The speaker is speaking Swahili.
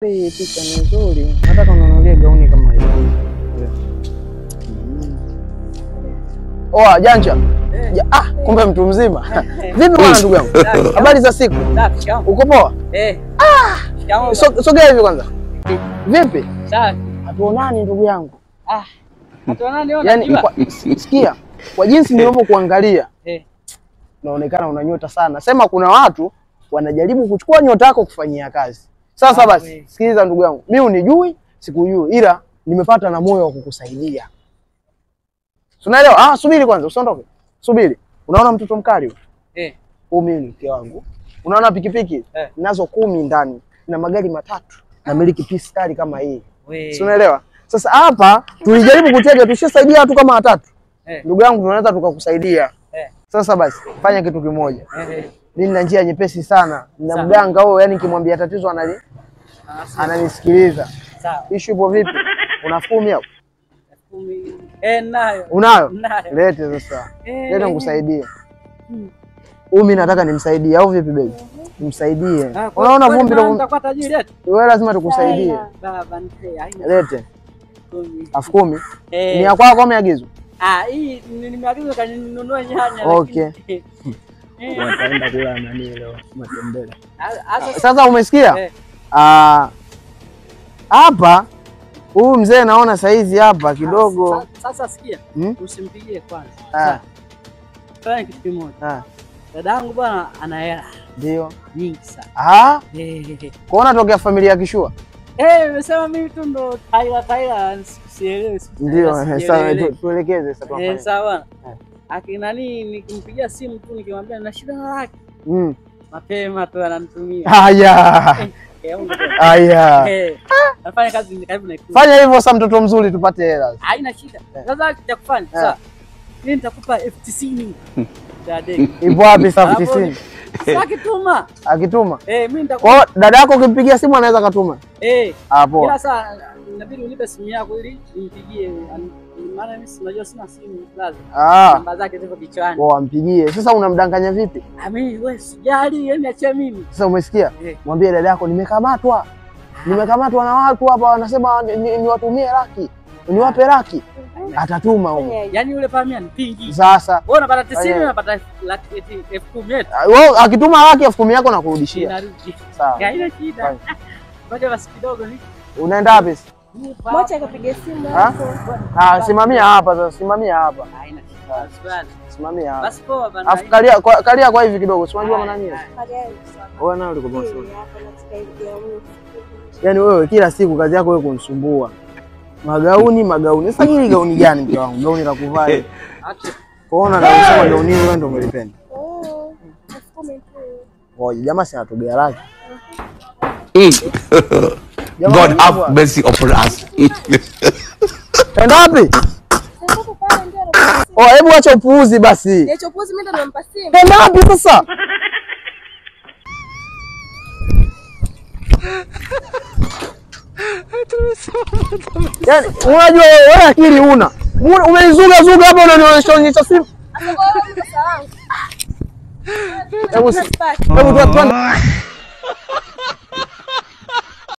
Hii picha ni nzuri. Nataka ununulie gauni kama hiyo. Oh, janja. Kumbe mtu mzima. Vipi bwana ndugu yangu? Habari za siku? Uko poa? Sogea hivi kwanza. Vipi? Safi. Hatuonani ndugu yangu. Hatuonani ona. Yaani sikia, kwa jinsi nilivyokuangalia. Unaonekana una nyota sana. Sema kuna watu wanajaribu kuchukua nyota yako kufanyia kazi. Sasa basi, sikiliza ndugu yangu. Mimi unijui, sikujui, ila nimepata na moyo wa kukusaidia. Unaelewa? Subiri kwanza, usiondoke. Subiri. Unaona mtoto mkali huyo? Mimi mke wangu. Unaona pikipiki? Nazo 10 ndani na magari 3 na miliki pistari kama hii. Unaelewa? Sasa hapa tulijaribu kutega, tushasaidia watu kama 3. Ndugu yangu tunaweza tukakusaidia. Sasa basi, fanya kitu kimoja. Mimi nina njia nyepesi sana. Na mganga huyo, yani nikimwambia tatizo ananisikiliza. Sawa. Issue ipo vipi? Una 10 hapo? 10. Nayo. Unayo? Lete sasa. Leta nikusaidie. Mimi nataka nimsaidie au vipi baby? Nimsaidie. Unaona vumbi ndio nitakuwa tajiri eti. Wewe lazima tukusaidie. Baba nipe haina. Lete. 10,000. Ni ya kwako umeagizwa? Hii nimeagizwa kaninunua nyanya. Okay. Wataenda kula nani leo? Matembele. Sasa umesikia? Hapa huyu mzee naona saizi hapa kidogo. Sasa sikia, usimpigie kwanza. Fanya kitu kimoja. Dadangu bwana ana hela. Ndio. Nyingi sana. Kuona tokea familia ya Kishua? Nimesema mimi tu ndo Tyler sielewi. Ndio, sawa tuelekeze sasa tunafanya. Sawa. Nani nikimpigia simu tu nikimwambia na shida na laki. Mapema tu ananitumia. Nafanya kazi karibu na ikulu. Fanya hivyo sasa mtoto mzuri tupate hela. Haina shida. Sasa cha kufanya sawa. Mimi nitakupa F90. Ipo wapi sasa F90? Akituma. Akituma? Mimi nitakupa. Kwa dada yako ukimpigia simu anaweza katuma? Hapo. Ila sasa inabidi unipe simu yako ili nimpigie. Maana mimi sinajua sina simu lazima. Namba zake ziko kichwani. Ampigie. Sasa unamdanganya vipi? Mimi wewe sijali, yani acha mimi. Sasa umesikia? Mwambie dada yako nimekamatwa. Nimekamatwa na watu hapa wanasema niwatumie laki. Niwape laki. Atatuma huko. Yaani yule pamia ni pingi. Sasa wewe unapata 90 unapata laki 10,000. Wewe akituma laki 10,000 yako nakurudishia. Sawa. Haina shida. Ngoja basi kidogo ni. Unaenda wapi? Mwacha akapiga simu hapo. Simamia hapa sasa, simamia hapa. Haina shida. Simamia hapa. Basi poa bana. Afu kalia kwa hivi kidogo. Si unajua maana nini? Wewe nao uliko boss. Yaani wewe kila siku kazi yako wewe kunisumbua. Magauni. Sasa hili gauni gani mke wangu? Gauni la kuvaa. Kuona na kusema gauni wewe ndio umelipenda. Jamaa si anatugea laki. God have mercy upon us. Enda wapi? Hebu acha upuuzi basi. Acha upuuzi, mimi ndo nampa simu. Enda wapi sasa? Yaani unajua wewe akili una. Umeizuga hapa unanionyesha simu. Hebu tuanze.